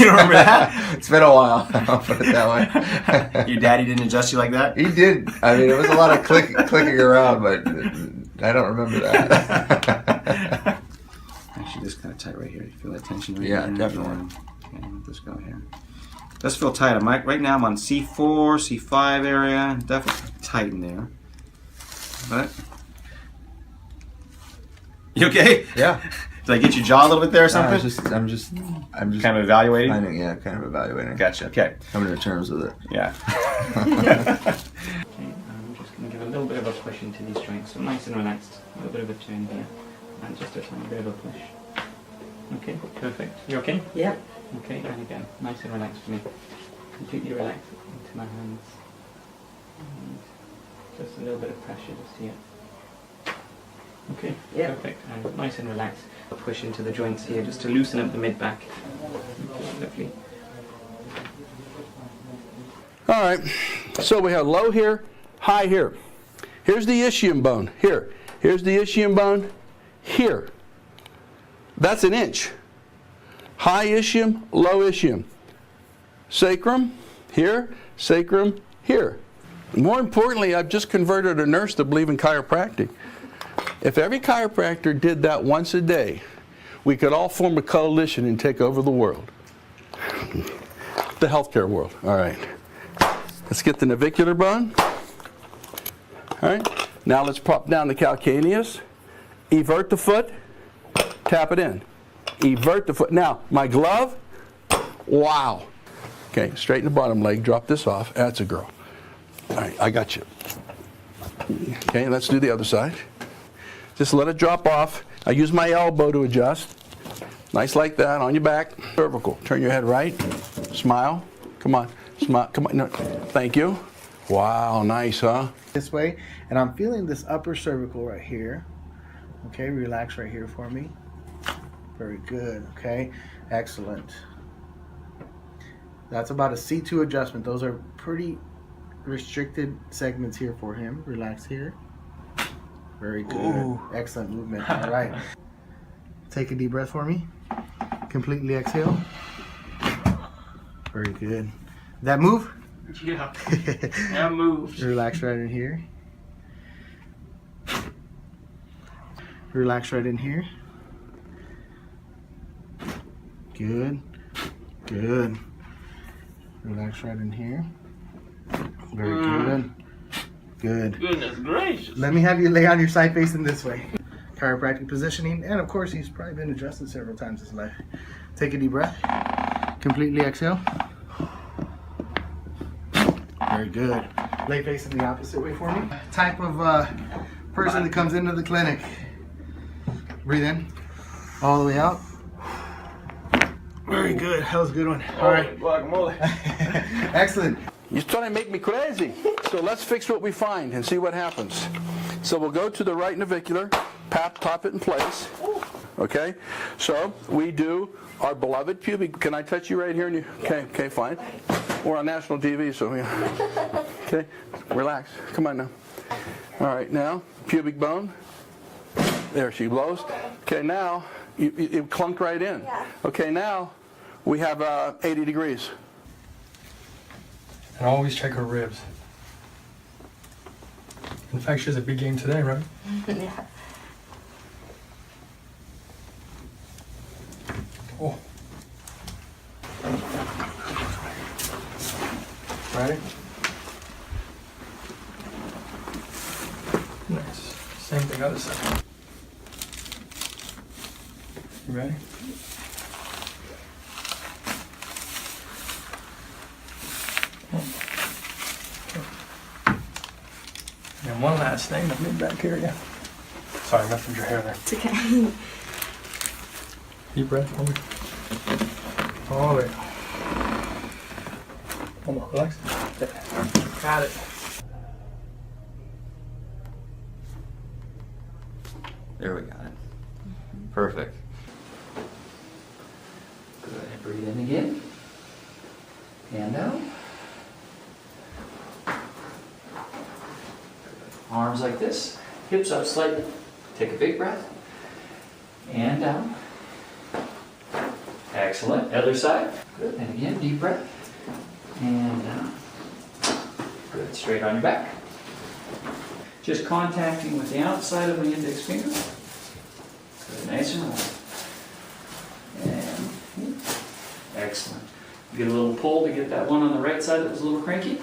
You don't remember that? It's been a while. I'll put it that way. Your daddy didn't adjust you like that? He did. I mean, it was a lot of clicking around, but I don't remember that. Actually, this kind of tight right here. You feel that tension right Yeah, here? definitely. Okay, let this go here. Does feel tight. Right now I'm on C4, C5 area. Definitely tight in there. But you okay? Yeah. Did I get your jaw a little bit there or something? I'm just kind of evaluating. Kind of evaluating. Gotcha. Okay. Coming to terms with it. Yeah. Okay, I'm just going to give a little bit of a push into these joints, so nice and relaxed. A little bit of a turn here, and just a tiny bit of a push. Okay, perfect. You okay? Yeah. Okay, and again, nice and relaxed for me. Completely relaxed into my hands. And just a little bit of pressure just here. Okay, Yep. perfect. And nice and relaxed. A push into the joints here just to loosen up the mid-back. Okay, lovely. All right, so we have low here, high here. Here's the ischium bone, here. Here's the ischium bone, here. That's an inch. High ischium, low ischium. Sacrum, here, sacrum, here. More importantly, I've just converted a nurse to believe in chiropractic. If every chiropractor did that once a day, we could all form a coalition and take over the world. The healthcare world, all right. Let's get the navicular bone. All right, now let's prop down the calcaneus. Evert the foot, tap it in. Evert the foot. Now, my glove, wow. Okay, straighten the bottom leg, drop this off. That's a girl. All right, I got you. Okay, let's do the other side. Just let it drop off. I use my elbow to adjust. Nice like that, on your back. Cervical, turn your head right. Smile, come on, smile, come on. No. Thank you. Wow, nice, huh? This way, and I'm feeling this upper cervical right here. Okay, relax right here for me. Very good, okay, excellent. That's about a C2 adjustment. Those are pretty restricted segments here for him. Relax here. Very good. Ooh. Excellent movement. All right. Take a deep breath for me. Completely exhale. Very good. That move? Yeah, that moves. Relax right in here. Relax right in here. Good. Good. Relax right in here. Very good. Good. Goodness gracious. Let me have you lay on your side facing this way. Chiropractic positioning, and of course he's probably been adjusted several times in his life. Take a deep breath. Completely exhale. Very good. Lay facing the opposite way for me. Type of person that comes into the clinic. Breathe in. All the way out. Very good. That was a good one. All right. Guacamole. Excellent. You're trying to make me crazy. So let's fix what we find and see what happens. So we'll go to the right navicular, pop it in place. Okay? So we do our beloved pubic. Can I touch you right here? And you, okay, fine. We're on national TV, so okay, relax. Come on now. All right, now pubic bone. There she blows. Okay, now it clunked right in. Yeah. Okay, now we have 80 degrees. And always check her ribs. In fact, she has a big game today, right? Yeah. Oh. Ready? Nice. Same thing, other side. You ready? And one last thing, the mid back area. Sorry, I messed with your hair there. It's okay. Deep breath for me. All the way. One more, relax. There. Got it. There we got it. Perfect. Good. Breathe in again. Hand out. Arms like this. Hips up slightly. Take a big breath. And down. Excellent. Other side. Good. And again, deep breath. And down. Good. Straight on your back. Just contacting with the outside of the index finger. Good. Nice and roll. And excellent. Get a little pull to get that one on the right side that was a little cranky.